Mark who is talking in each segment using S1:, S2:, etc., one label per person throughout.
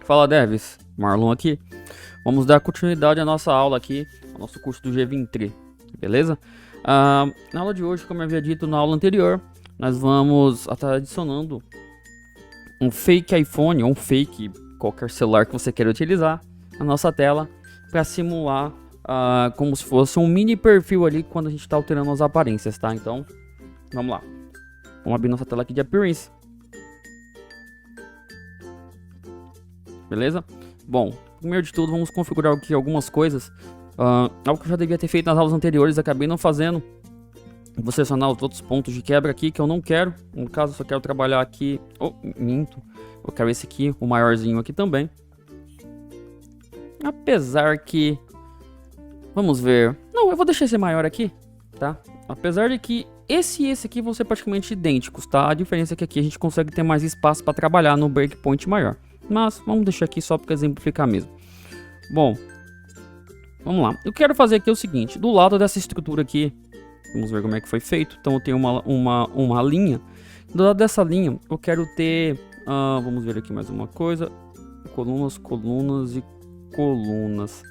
S1: Fala, Devs, Marlon aqui. Vamos dar continuidade à nossa aula aqui, ao nosso curso do G23, beleza? Na aula de hoje, como eu havia dito na aula anterior, nós vamos estar adicionando um fake iPhone ou um fake qualquer celular que você queira utilizar na nossa tela para simular como se fosse um mini perfil ali quando a gente está alterando as aparências, tá? Então, vamos lá. Vamos abrir nossa tela aqui de Appearance. Beleza? Bom, primeiro de tudo, vamos configurar aqui algumas coisas. Algo que eu já devia ter feito nas aulas anteriores, acabei não fazendo. Vou selecionar os outros pontos de quebra aqui que eu não quero. No caso, eu só quero trabalhar aqui. Minto. Eu quero esse aqui, o maiorzinho aqui também. Apesar que... Vamos ver. Não, eu vou deixar esse maior aqui, tá? Apesar de que esse e esse aqui vão ser praticamente idênticos, tá? A diferença é que aqui a gente consegue ter mais espaço para trabalhar no breakpoint maior. Mas vamos deixar aqui só para exemplificar mesmo. Bom, vamos lá. Eu quero fazer aqui o seguinte. Do lado dessa estrutura aqui, vamos ver como é que foi feito. Então eu tenho uma linha. Do lado dessa linha eu quero ter... vamos ver aqui mais uma coisa. Colunas, colunas e colunas.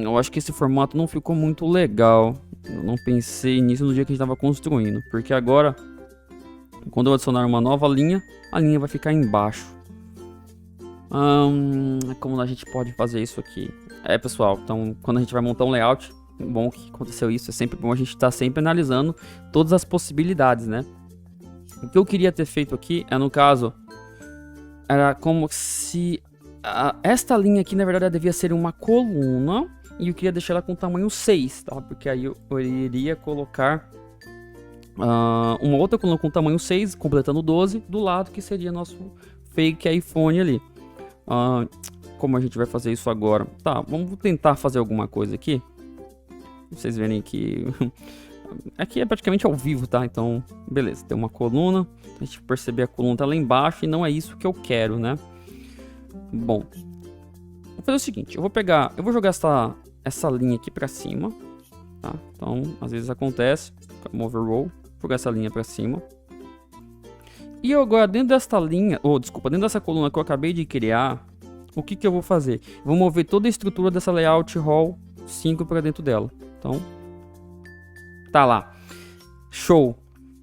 S1: Eu acho que esse formato não ficou muito legal. Eu não pensei nisso no dia que a gente estava construindo. Porque agora, quando eu adicionar uma nova linha, a linha vai ficar embaixo. Como a gente pode fazer isso aqui? Pessoal, então quando a gente vai montar um layout, bom que aconteceu isso, é sempre bom a gente estar sempre analisando todas as possibilidades, né? O que eu queria ter feito aqui no caso, era como se esta linha aqui na verdade devia ser uma coluna e eu queria deixar ela com tamanho 6, tá? Porque aí eu iria colocar uma outra coluna com tamanho 6, completando 12, do lado que seria nosso fake iPhone ali. Como a gente vai fazer isso agora? Tá, vamos tentar fazer alguma coisa aqui. Vocês verem que aqui é praticamente ao vivo, tá? Então, beleza, tem uma coluna. A gente perceber a coluna tá lá embaixo e não é isso que eu quero, né? Bom, vou fazer o seguinte, eu vou jogar essa linha aqui pra cima, tá? Então, às vezes acontece, move roll, jogar essa linha pra cima. E agora, dentro desta linha, dentro dessa coluna que eu acabei de criar, o que eu vou fazer? Vou mover toda a estrutura dessa layout hall 5 para dentro dela. Então, tá lá. Show.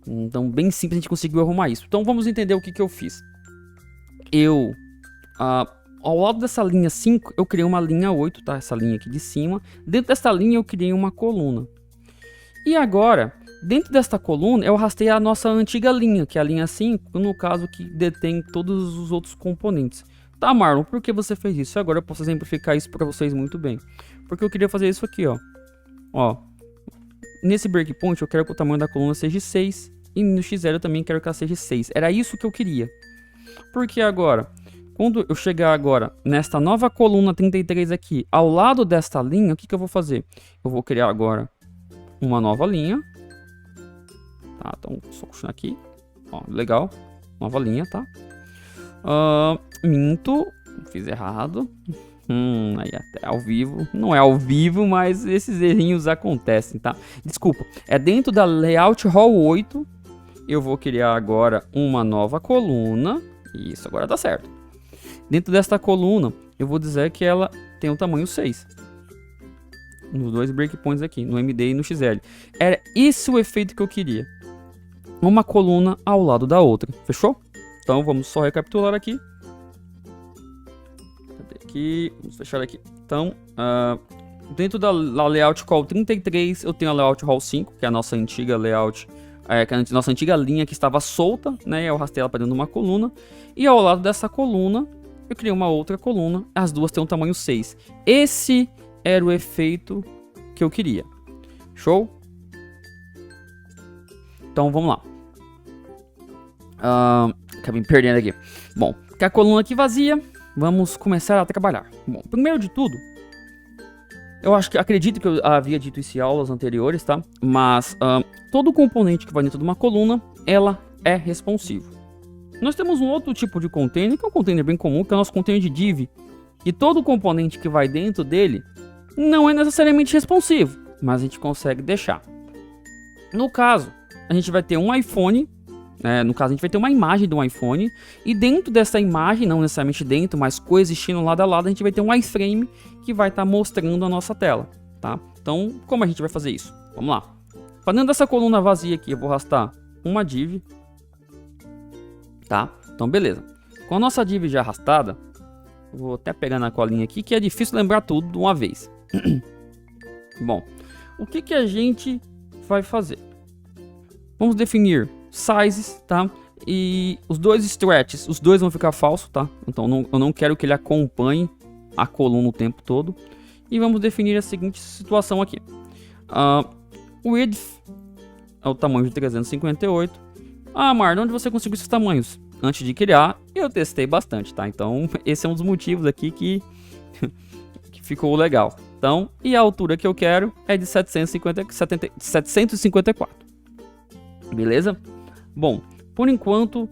S1: Então, bem simples, a gente conseguiu arrumar isso. Então, vamos entender o que eu fiz. Ao lado dessa linha 5, eu criei uma linha 8, tá? Essa linha aqui de cima. Dentro dessa linha, eu criei uma coluna. E agora... Dentro desta coluna, eu arrastei a nossa antiga linha, que é a linha 5, no caso que detém todos os outros componentes. Tá, Marlon, por que você fez isso? Agora eu posso exemplificar isso para vocês muito bem. Porque eu queria fazer isso aqui, ó. Nesse breakpoint, eu quero que o tamanho da coluna seja 6. E no X0 eu também quero que ela seja 6. Era isso que eu queria. Porque agora, quando eu chegar agora nesta nova coluna 33 aqui, ao lado desta linha, o que eu vou fazer? Eu vou criar agora uma nova linha. Tá, então só continuar aqui, ó, legal, nova linha, tá? Minto, fiz errado. Aí até ao vivo, não é ao vivo, mas esses errinhos acontecem, tá? Desculpa, é dentro da layout hall 8, eu vou criar agora uma nova coluna, isso agora tá certo. Dentro desta coluna, eu vou dizer que ela tem o tamanho 6. Nos dois breakpoints aqui, no MD e no XL. Era esse o efeito que eu queria. Uma coluna ao lado da outra, fechou? Então vamos só recapitular aqui. Cadê aqui? Vamos fechar aqui. Então, dentro da layout hall 33, eu tenho a layout hall 5, que é a nossa antiga layout, que é a nossa antiga linha que estava solta, né? Eu arrastei ela para dentro de uma coluna. E ao lado dessa coluna, eu criei uma outra coluna. As duas têm um tamanho 6. Esse era o efeito que eu queria. Show? Então vamos lá. Acabei me perdendo aqui. Bom, com a coluna aqui vazia, vamos começar a trabalhar. Bom, primeiro de tudo, acredito que eu havia dito isso em aulas anteriores, tá? Mas todo componente que vai dentro de uma coluna, ela é responsivo. Nós temos um outro tipo de container, que é um container bem comum, que é o nosso container de div. E todo componente que vai dentro dele não é necessariamente responsivo, mas a gente consegue deixar. No caso, a gente vai ter um iPhone No caso, a gente vai ter uma imagem de um iPhone. E dentro dessa imagem, não necessariamente dentro, mas coexistindo lado a lado, a gente vai ter um iframe que vai estar mostrando a nossa tela, tá? Então, como a gente vai fazer isso? Vamos lá. Para dentro dessa coluna vazia aqui, eu vou arrastar uma div, tá? Então, beleza. Com a nossa div já arrastada, eu vou até pegar na colinha aqui, que é difícil lembrar tudo de uma vez. Bom, o que a gente vai fazer? Vamos definir sizes, tá? E os dois stretches, os dois vão ficar falsos, tá? Então eu não quero que ele acompanhe a coluna o tempo todo. E vamos definir a seguinte situação aqui. Width é o tamanho de 358. Mar, de onde você conseguiu esses tamanhos? Antes de criar, eu testei bastante, tá? Então esse é um dos motivos aqui que ficou legal. Então, e a altura que eu quero é de 754. Beleza? Bom, por enquanto,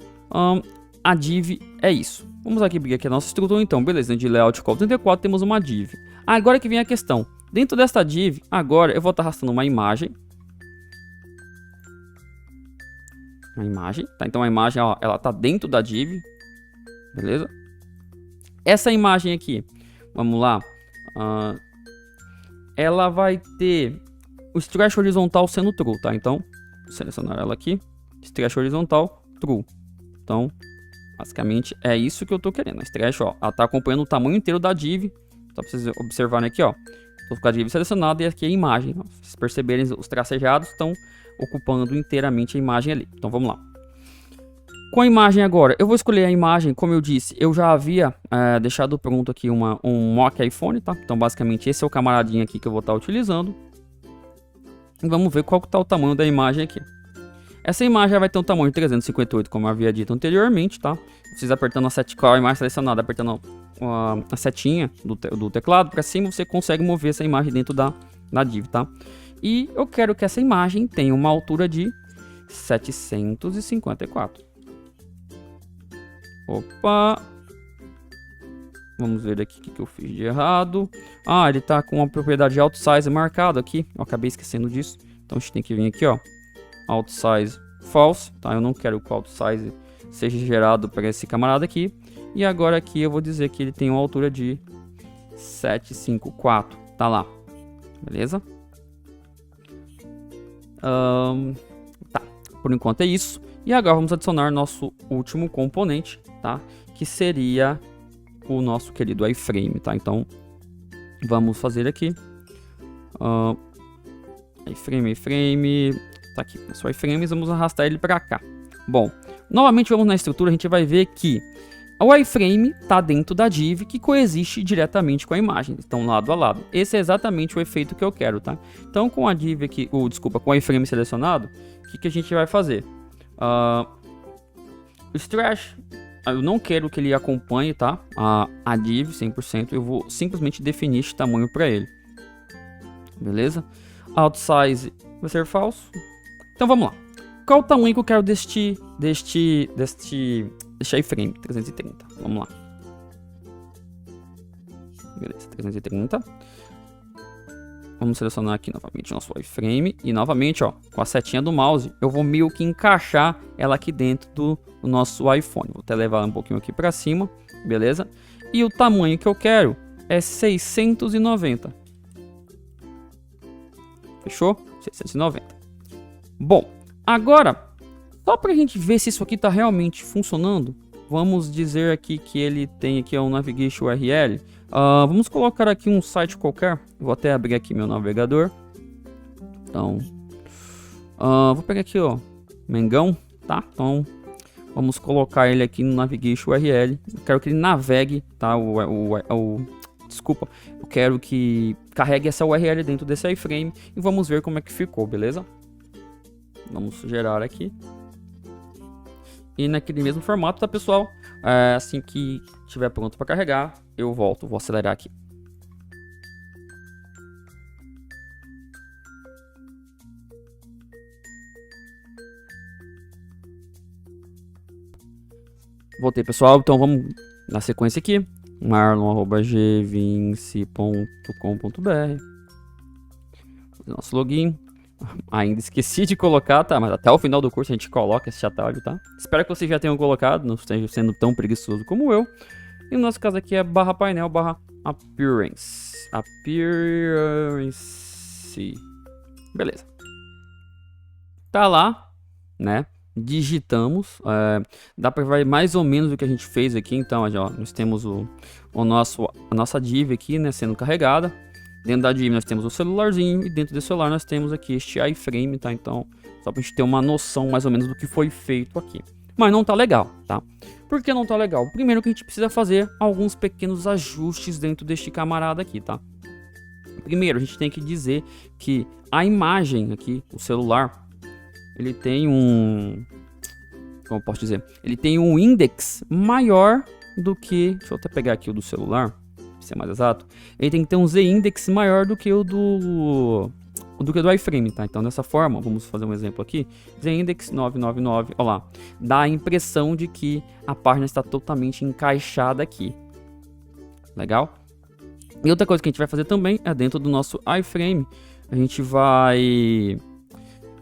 S1: a div é isso. Vamos aqui abrir aqui a nossa estrutura, então. Beleza, de layout call 34 temos uma div. Agora que vem a questão. Dentro desta div, agora eu vou estar arrastando uma imagem. Tá? Então a imagem, ó, ela tá dentro da div. Beleza? Essa imagem aqui, vamos lá. Ela vai ter o stretch horizontal sendo true, tá? Então, vou selecionar ela aqui. Stretch horizontal, true. Então, basicamente é isso que eu tô querendo. A stretch, ó, ela tá acompanhando o tamanho inteiro da div. Só pra vocês observarem aqui, ó. Tô com a div selecionada e aqui a imagem. Ó. Se vocês perceberem, os tracejados estão ocupando inteiramente a imagem ali. Então, vamos lá. Com a imagem agora, eu vou escolher a imagem, como eu disse, eu já havia deixado pronto aqui um mock iPhone, tá? Então, basicamente, esse é o camaradinho aqui que eu vou estar utilizando. E vamos ver qual que tá o tamanho da imagem aqui. Essa imagem vai ter um tamanho de 358, como eu havia dito anteriormente, tá? Vocês apertando com a imagem selecionada, apertando a setinha do teclado para cima, você consegue mover essa imagem dentro da div, tá? E eu quero que essa imagem tenha uma altura de 754. Opa! Vamos ver aqui o que eu fiz de errado. Ele tá com a propriedade auto size marcado aqui. Eu acabei esquecendo disso. Então a gente tem que vir aqui, ó. Auto size false, tá? Eu não quero que o auto size seja gerado para esse camarada aqui. E agora aqui eu vou dizer que ele tem uma altura de 754. Tá lá. Beleza? Tá. Por enquanto é isso. E agora vamos adicionar nosso último componente, tá? Que seria o nosso querido iframe, tá? Então, vamos fazer aqui. iframe. Tá aqui, nosso iframe, vamos arrastar ele para cá. Bom, novamente vamos na estrutura, a gente vai ver que o iframe tá dentro da div que coexiste diretamente com a imagem. Estão lado a lado. Esse é exatamente o efeito que eu quero, tá? Então, com a div aqui, com o iframe selecionado, o que a gente vai fazer? O stretch, eu não quero que ele acompanhe, tá? A div 100%, eu vou simplesmente definir este tamanho para ele. Beleza? Auto size vai ser falso. Então vamos lá. Qual o tamanho que eu quero deste iframe? 330. Vamos lá. Beleza, 330. Vamos selecionar aqui novamente nosso iframe. E novamente, ó, com a setinha do mouse, eu vou meio que encaixar ela aqui dentro do nosso iPhone. Vou até levar um pouquinho aqui para cima, beleza? E o tamanho que eu quero é 690. Fechou? 690. Bom, agora, só para a gente ver se isso aqui está realmente funcionando, vamos dizer aqui que ele tem aqui um Navigation URL. Vamos colocar aqui um site qualquer. Vou até abrir aqui meu navegador. Então, vou pegar aqui, ó, Mengão, tá? Então, vamos colocar ele aqui no Navigation URL. Eu quero que ele navegue, tá? Desculpa, eu quero que carregue essa URL dentro desse iframe e vamos ver como é que ficou, beleza? Vamos gerar aqui. E naquele mesmo formato, tá, pessoal? Assim que estiver pronto para carregar, eu volto. Vou acelerar aqui. Voltei, pessoal. Então vamos na sequência aqui. marlon@gvinci.com.br. Fazer nosso login. Ainda esqueci de colocar, tá? Mas até o final do curso a gente coloca esse atalho, tá? Espero que vocês já tenham colocado, não esteja sendo tão preguiçoso como eu. E no nosso caso aqui é barra painel, barra appearance. Appearance. Beleza. Tá lá, né? Digitamos. Dá pra ver mais ou menos o que a gente fez aqui. Então, ó, nós temos a nossa div aqui, né? Sendo carregada. Dentro da div nós temos o celularzinho. E dentro do celular nós temos aqui este iframe, tá? Então, só pra gente ter uma noção mais ou menos do que foi feito aqui. Mas não tá legal, tá? Por que não tá legal? Primeiro que a gente precisa fazer alguns pequenos ajustes dentro deste camarada aqui, tá? Primeiro, a gente tem que dizer que a imagem aqui, o celular, ele tem um... Como eu posso dizer? Ele tem um index maior do que... Deixa eu até pegar aqui o do celular, pra ser mais exato. Ele tem que ter um z-index maior do que o do iframe, tá? Então, dessa forma, vamos fazer um exemplo aqui. Z-index 999, ó lá. Dá a impressão de que a página está totalmente encaixada aqui. Legal? E outra coisa que a gente vai fazer também é dentro do nosso iframe. A gente vai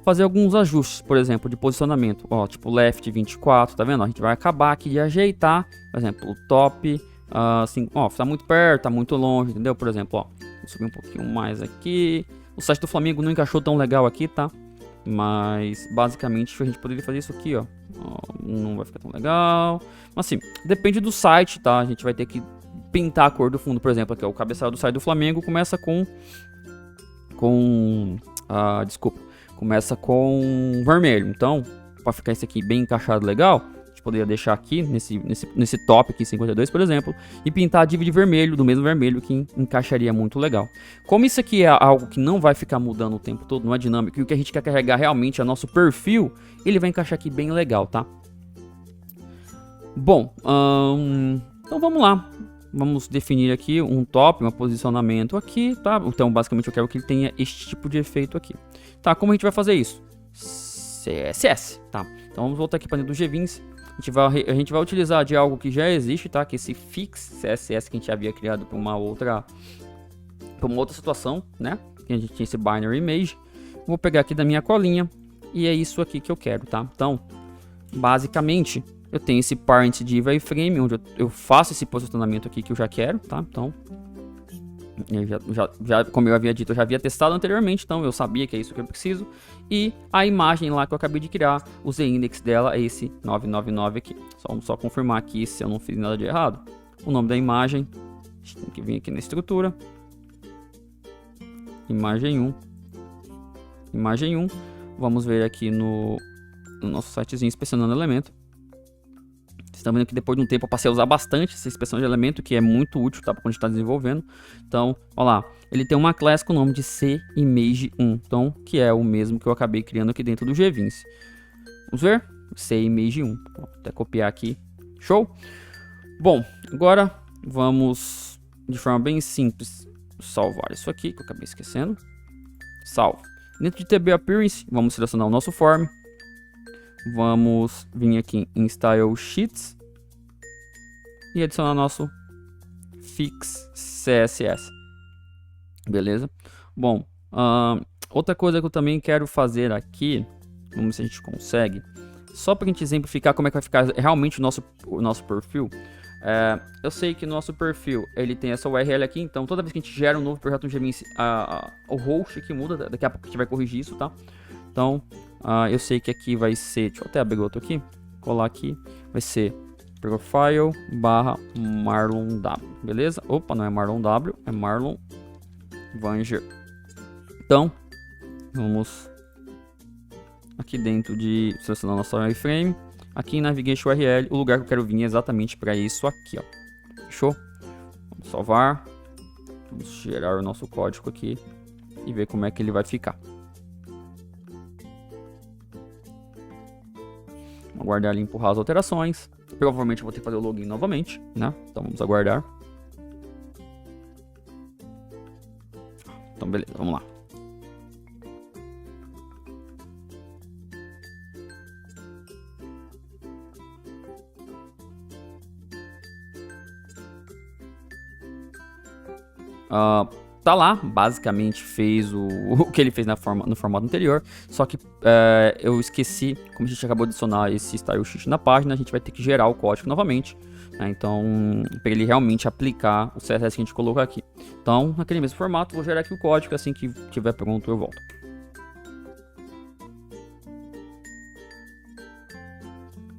S1: fazer alguns ajustes, por exemplo, de posicionamento. Ó, tipo left 24, tá vendo? A gente vai acabar aqui de ajeitar, por exemplo, o top, assim, ó, tá muito perto, tá muito longe, entendeu? Por exemplo, ó, vou subir um pouquinho mais aqui. O site do Flamengo não encaixou tão legal aqui, tá? Mas, basicamente, a gente poderia fazer isso aqui, ó. Não vai ficar tão legal. Mas, assim, depende do site, tá? A gente vai ter que pintar a cor do fundo, por exemplo, aqui, ó, o cabeçalho do site do Flamengo começa desculpa, começa com vermelho. Então, para ficar isso aqui bem encaixado legal, a gente poderia deixar aqui nesse top aqui 52, por exemplo, e pintar a div de vermelho, do mesmo vermelho, que encaixaria muito legal. Como isso aqui é algo que não vai ficar mudando o tempo todo, não é dinâmico, e o que a gente quer carregar realmente é nosso perfil, ele vai encaixar aqui bem legal, tá? Bom, então vamos lá. Vamos definir aqui um top, um posicionamento aqui, tá? Então, basicamente, eu quero que ele tenha este tipo de efeito aqui. Tá, como a gente vai fazer isso? CSS, tá? Então, vamos voltar aqui para dentro do GVince. A gente vai utilizar de algo que já existe, tá? Que é esse fix CSS que a gente havia criado para uma outra situação, né? Que a gente tinha esse binary image. Vou pegar aqui da minha colinha e é isso aqui que eu quero, tá? Então, basicamente, eu tenho esse parent div iframe, onde eu faço esse posicionamento aqui que eu já quero, tá? Então, como eu havia dito, eu já havia testado anteriormente, então eu sabia que é isso que eu preciso. E a imagem lá que eu acabei de criar, o z-index dela é esse 999 aqui. Vamos só confirmar aqui se eu não fiz nada de errado. O nome da imagem, a gente tem que vir aqui na estrutura. Imagem 1. Imagem 1. Vamos ver aqui no nosso sitezinho inspecionando elemento. Vocês estão vendo que depois de um tempo eu passei a usar bastante essa inspeção de elemento, que é muito útil, tá? Quando a gente está desenvolvendo. Então, ó lá, ele tem uma classe com o nome de CImage1, então, que é o mesmo que eu acabei criando aqui dentro do GVince. Vamos ver? CImage1. Vou até copiar aqui. Show? Bom, agora vamos, de forma bem simples, salvar isso aqui, que eu acabei esquecendo. Salve. Dentro de TB Appearance, vamos selecionar o nosso form. Vamos vir aqui em Style Sheets e adicionar nosso Fix CSS. Beleza? Bom, outra coisa que eu também quero fazer aqui, vamos ver se a gente consegue, só para a gente exemplificar como é que vai ficar realmente o nosso perfil. Eu sei que nosso perfil ele tem essa URL aqui, então toda vez que a gente gera um novo projeto no GVince, o host aqui muda, daqui a pouco a gente vai corrigir isso, tá? Então, eu sei que aqui vai ser, deixa eu até abrir outro aqui, colar aqui, vai ser profile barra marlon w, beleza? Opa, não é marlon w, é marlon vanger. Então, vamos aqui dentro de selecionar nosso iframe, aqui em navigation URL, o lugar que eu quero vir é exatamente para isso aqui, ó. Fechou? Vamos salvar, vamos gerar o nosso código aqui e ver como é que ele vai ficar. Vamos aguardar ele empurrar as alterações. Provavelmente eu vou ter que fazer o login novamente, né? Então vamos aguardar. Então beleza, vamos lá. tá lá, basicamente fez o que ele fez no formato anterior, só que eu esqueci, como a gente acabou de adicionar esse style sheet na página, a gente vai ter que gerar o código novamente, né? Então, para ele realmente aplicar o CSS que a gente colocou aqui. Então, naquele mesmo formato, vou gerar aqui o código, assim que tiver pronto eu volto.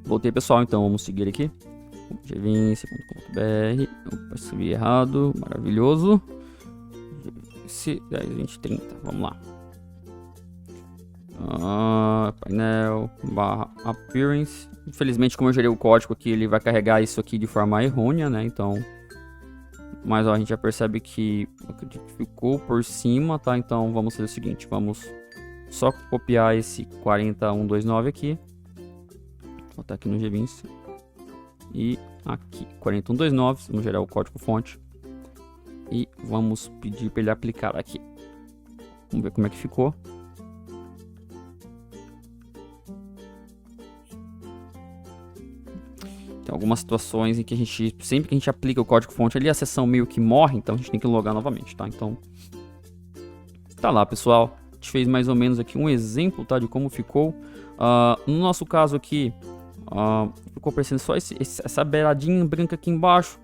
S1: Voltei, pessoal, então vamos seguir aqui. Gvince.br. Opa, escrevi errado, maravilhoso. Gvince 10, 20, 30, vamos lá. Painel, barra appearance. Infelizmente, como eu gerei o código aqui, ele vai carregar isso aqui de forma errônea, né? Então, mas ó, a gente já percebe que ficou por cima, tá? Então, vamos fazer o seguinte, vamos só copiar esse 40129 aqui. Vou botar aqui no Gvince. E aqui, 40129, vamos gerar o código fonte. E vamos pedir para ele aplicar aqui. Vamos ver como é que ficou. Tem algumas situações em que a gente, sempre que a gente aplica o código fonte ali, a sessão meio que morre, então a gente tem que logar novamente, tá? Então, tá lá, pessoal. A gente fez mais ou menos aqui um exemplo, tá, de como ficou. No nosso caso aqui, ficou parecendo só essa beiradinha branca aqui embaixo.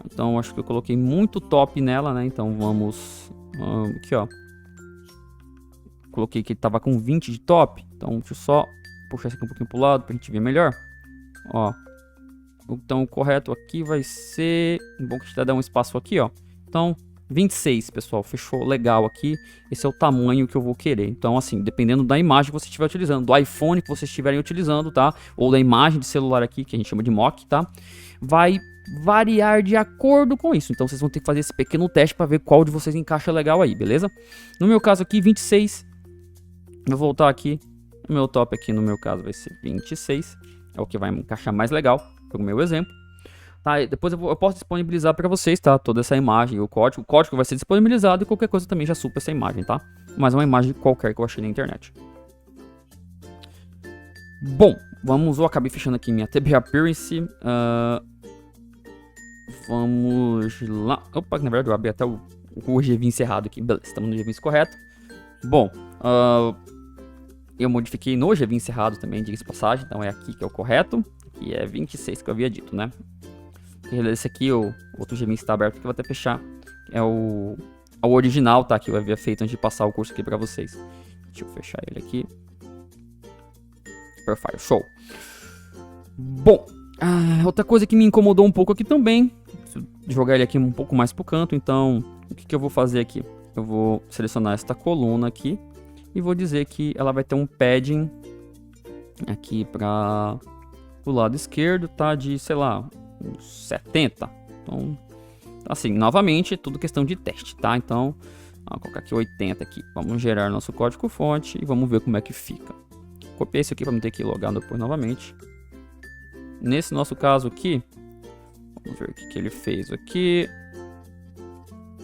S1: Então acho que eu coloquei muito top nela, né? Então vamos aqui, ó. Coloquei que ele tava com 20 de top. Então deixa eu só puxar isso aqui um pouquinho pro lado pra gente ver melhor. Ó. Então o correto aqui vai ser... Bom que a gente vai dar um espaço aqui, ó. Então 26, pessoal, fechou legal aqui. Esse é o tamanho que eu vou querer. Então, assim, dependendo da imagem que você estiver utilizando, do iPhone que vocês estiverem utilizando, tá? Ou da imagem de celular aqui, que a gente chama de mock, tá? Vai variar de acordo com isso. Então, vocês vão ter que fazer esse pequeno teste para ver qual de vocês encaixa legal aí, beleza? No meu caso aqui, 26. Vou voltar aqui. O meu top aqui, no meu caso, vai ser 26. É o que vai encaixar mais legal, pro meu exemplo. Tá, depois eu posso disponibilizar para vocês, tá? Toda essa imagem, o código vai ser disponibilizado e qualquer coisa também já supra essa imagem, tá? Mas é uma imagem qualquer que eu achei na internet. Bom, eu acabei fechando aqui minha TB Appearance. Vamos lá. Opa, na verdade eu abri até o Gvince errado aqui. Beleza, estamos no Gvince correto. Bom, eu modifiquei no Gvince errado também, diga-se passagem. Então é aqui que é o correto. Que é 26 que eu havia dito, né? Esse aqui, o outro Gvince está aberto que eu vou até fechar. É o original, tá? Que eu havia feito antes de passar o curso aqui pra vocês. Deixa eu fechar ele aqui. Perfeito, show. Bom, outra coisa que me incomodou um pouco aqui também. Preciso jogar ele aqui um pouco mais pro canto. Então, o que eu vou fazer aqui? Eu vou selecionar esta coluna aqui. E vou dizer que ela vai ter um padding aqui para o lado esquerdo, tá? De, sei lá, uns 70. Então, assim, novamente, tudo questão de teste, tá? Então, vou colocar aqui 80 aqui. Vamos gerar nosso código fonte e vamos ver como é que fica. Copiei isso aqui para não ter que logar depois novamente. Nesse nosso caso aqui, vamos ver o que ele fez aqui.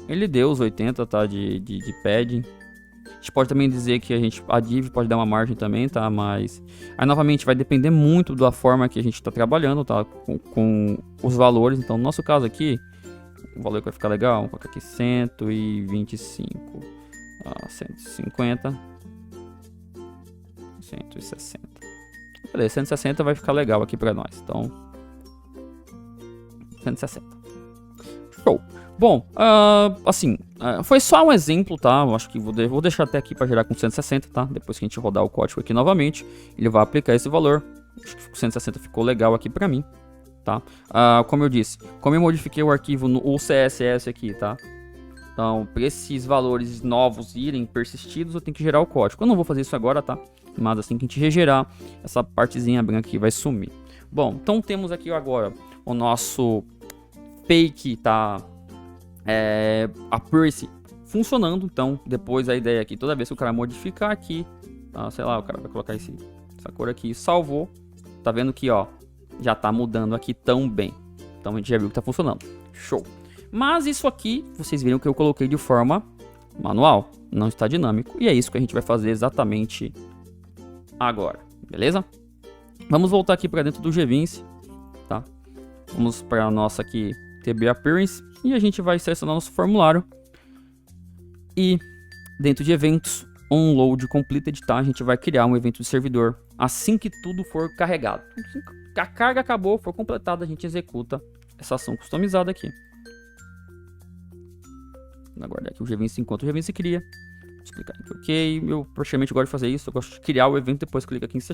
S1: Ele deu os 80, tá? De padding. A gente pode também dizer que a div pode dar uma margem também, tá? Mas aí novamente vai depender muito da forma que a gente está trabalhando, tá? Com os valores. Então no nosso caso aqui, o valor que vai ficar legal, vamos colocar aqui 125, 150, 160. Beleza, 160 vai ficar legal aqui para nós. Então 160. Show. Bom, assim, foi só um exemplo, tá? Eu acho que vou deixar até aqui para gerar com 160, tá? Depois que a gente rodar o código aqui novamente, ele vai aplicar esse valor. Acho que 160 ficou legal aqui para mim, tá? Como eu disse, como eu modifiquei o arquivo o CSS aqui, tá? Então, para esses valores novos irem persistidos, eu tenho que gerar o código. Eu não vou fazer isso agora, tá? Mas assim que a gente regerar, essa partezinha branca aqui vai sumir. Bom, então temos aqui agora o nosso fake, tá? A Appearance funcionando. Então depois a ideia aqui, toda vez que o cara modificar aqui, tá, sei lá, o cara vai colocar essa cor aqui, salvou, tá vendo que ó, já tá mudando aqui tão bem. Então a gente já viu que tá funcionando, show. Mas isso aqui, vocês viram que eu coloquei de forma manual, não está dinâmico, e é isso que a gente vai fazer exatamente agora, beleza? Vamos voltar aqui para dentro do Gvince, tá? Vamos para a nossa aqui TB Appearance. E a gente vai selecionar nosso formulário. E dentro de eventos, onload completed, tá? A gente vai criar um evento de servidor assim que tudo for carregado. Assim que a carga acabou, for completada, a gente executa essa ação customizada aqui. Vou aguardar aqui o G20 enquanto o G20 se cria. Vou explicar aqui, ok. Eu praticamente gosto de fazer isso. Eu gosto de criar o evento, depois clico aqui em C#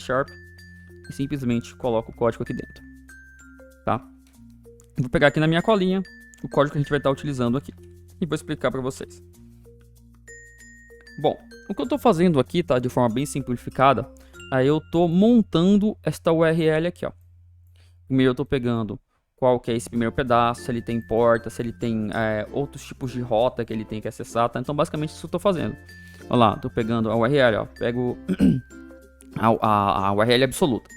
S1: e simplesmente coloco o código aqui dentro, tá? Vou pegar aqui na minha colinha o código que a gente vai estar utilizando aqui e vou explicar para vocês. Bom, o que eu estou fazendo aqui, tá, de forma bem simplificada, aí eu estou montando esta URL aqui, ó. Primeiro eu estou pegando qual que é esse primeiro pedaço, se ele tem porta, se ele tem outros tipos de rota que ele tem que acessar, tá? Então basicamente isso que eu estou fazendo. Olha lá, estou pegando a URL, ó, pego a URL absoluta,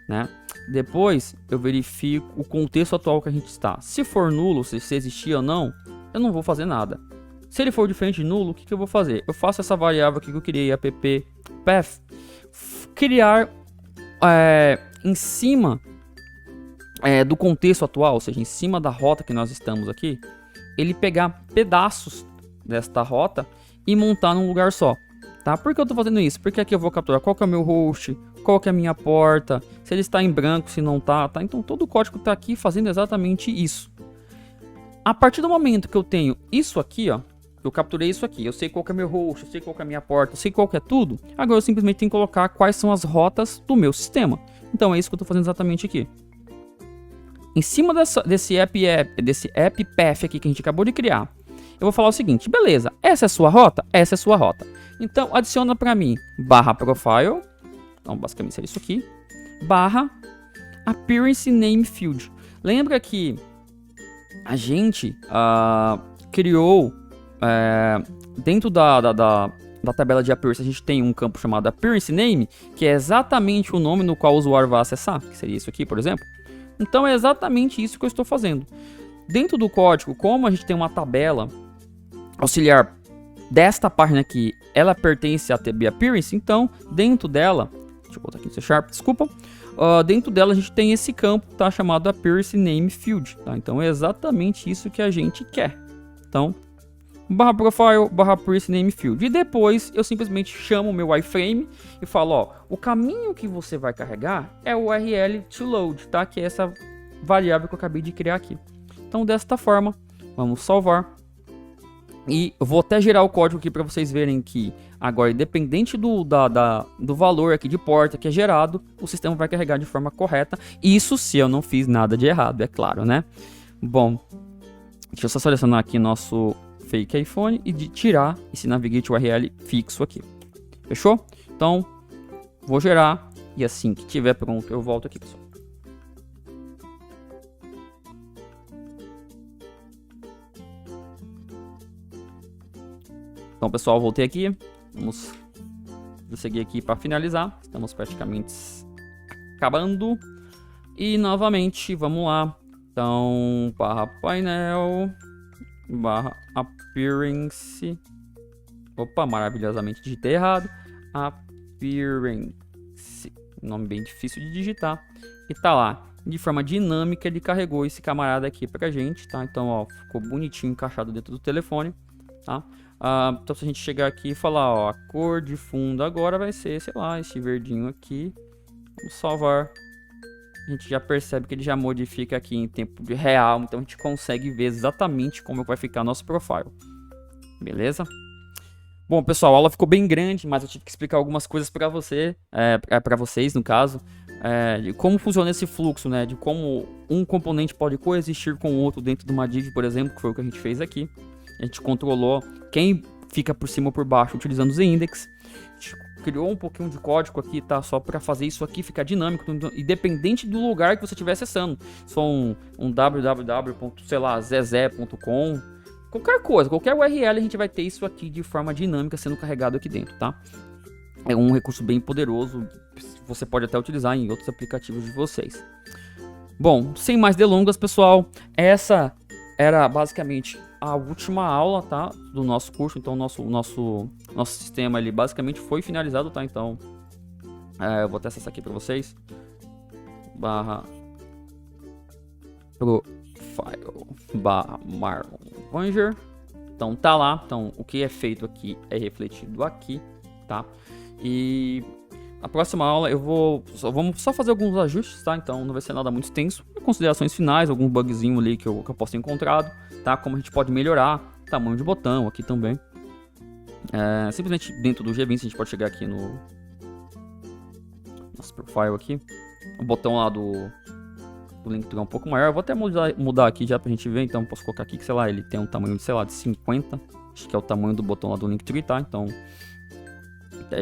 S1: né? Depois eu verifico o contexto atual que a gente está. Se for nulo, se existir ou não, eu não vou fazer nada. Se ele for diferente de nulo, o que eu vou fazer? Eu faço essa variável aqui que eu criei, app path, criar em cima do contexto atual, ou seja, em cima da rota que nós estamos aqui, ele pegar pedaços desta rota e montar num lugar só. Tá? Por que eu estou fazendo isso? Porque aqui eu vou capturar qual que é o meu host, qual que é a minha porta, se ele está em branco, se não tá, tá? Então todo o código está aqui fazendo exatamente isso. A partir do momento que eu tenho isso aqui, ó, eu capturei isso aqui, eu sei qual que é meu host, eu sei qual que é a minha porta, eu sei qual que é tudo, agora eu simplesmente tenho que colocar quais são as rotas do meu sistema. Então é isso que eu estou fazendo exatamente aqui. Em cima desse app path aqui que a gente acabou de criar, eu vou falar o seguinte, beleza, essa é a sua rota? Essa é a sua rota. Então adiciona para mim /profile, então basicamente é isso aqui, /appearance name field. Lembra que a gente criou dentro da tabela de appearance, a gente tem um campo chamado appearance name, que é exatamente o nome no qual o usuário vai acessar, que seria isso aqui, por exemplo. Então é exatamente isso que eu estou fazendo. Dentro do código, como a gente tem uma tabela auxiliar desta página aqui, ela pertence à TB Appearance, então dentro dela, deixa eu botar aqui no C#, desculpa, dentro dela a gente tem esse campo, tá, chamado Appearance Name Field, tá? Então é exatamente isso que a gente quer. Então, /profile, /appearance name field. E depois eu simplesmente chamo o meu iframe e falo, ó, o caminho que você vai carregar é o URL to load, tá? Que é essa variável que eu acabei de criar aqui. Então desta forma, vamos salvar. E eu vou até gerar o código aqui para vocês verem que agora, independente do valor aqui de porta que é gerado, o sistema vai carregar de forma correta. Isso se eu não fiz nada de errado, é claro, né? Bom, deixa eu só selecionar aqui nosso fake iPhone e tirar esse navigate URL fixo aqui. Fechou? Então, vou gerar e assim que tiver pronto eu volto aqui, pessoal. Então, pessoal, voltei aqui. Vamos seguir aqui para finalizar. Estamos praticamente acabando. E novamente, vamos lá. Então, /painel, /appearance. Opa, maravilhosamente digitei errado. Appearance. Nome bem difícil de digitar. E tá lá. De forma dinâmica, ele carregou esse camarada aqui pra gente, tá? Então, ó, ficou bonitinho encaixado dentro do telefone, tá? Então se a gente chegar aqui e falar, ó, a cor de fundo agora vai ser, sei lá, esse verdinho aqui. Vamos salvar. A gente já percebe que ele já modifica aqui em tempo real, então a gente consegue ver exatamente como vai ficar nosso profile. Beleza? Bom, pessoal, a aula ficou bem grande, mas eu tive que explicar algumas coisas para vocês, no caso, de como funciona esse fluxo, né? De como um componente pode coexistir com o outro dentro de uma div, por exemplo, que foi o que a gente fez aqui. A gente controlou quem fica por cima ou por baixo utilizando os index. A gente criou um pouquinho de código aqui, tá? Só para fazer isso aqui ficar dinâmico, independente do lugar que você estiver acessando. Se for um www.zezé.com, qualquer coisa, qualquer URL, a gente vai ter isso aqui de forma dinâmica sendo carregado aqui dentro, tá? É um recurso bem poderoso, você pode até utilizar em outros aplicativos de vocês. Bom, sem mais delongas, pessoal, essa era basicamente a última aula, tá, do nosso curso. Então nosso sistema ali basicamente foi finalizado, tá? Então eu vou até acessar aqui para vocês. /profile /Marlon Vanger. Então tá lá, então o que é feito aqui é refletido aqui, tá? E a próxima aula vamos só fazer alguns ajustes, tá? Então não vai ser nada muito extenso. Considerações finais, algum bugzinho ali que eu posso ter encontrado, tá? Como a gente pode melhorar, tamanho de botão aqui também. Simplesmente dentro do G20 a gente pode chegar aqui no nosso profile aqui. O botão lá do Linktree é um pouco maior. Eu vou até mudar aqui já pra gente ver. Então posso colocar aqui que, sei lá, ele tem um tamanho de, sei lá, de 50. Acho que é o tamanho do botão lá do Linktree, tá? Então,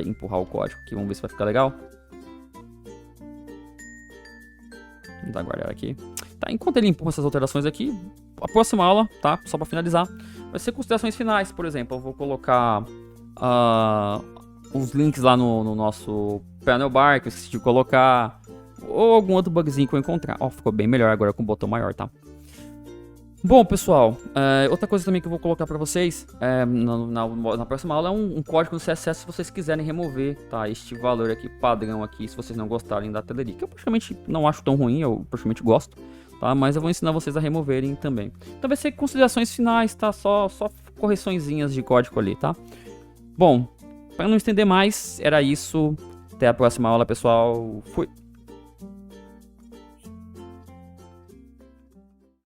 S1: empurrar o código aqui. Vamos ver se vai ficar legal. Vamos dar guardar aqui. Tá, enquanto ele empurra essas alterações aqui, a próxima aula, tá? Só pra finalizar, vai ser considerações finais, por exemplo. Eu vou colocar os links lá no nosso panel bar, que eu esqueci de colocar. Ou algum outro bugzinho que eu encontrar. Ó, ficou bem melhor agora com o botão maior, tá? Bom, pessoal, outra coisa também que eu vou colocar pra vocês na próxima aula é um código no CSS se vocês quiserem remover, tá? Este valor aqui, padrão aqui, se vocês não gostarem da teleria, que eu praticamente não acho tão ruim, eu praticamente gosto, tá? Mas eu vou ensinar vocês a removerem também. Então vai ser considerações finais, tá? Só correçõezinhas de código ali, tá? Bom, para não estender mais, era isso. Até a próxima aula, pessoal. Fui!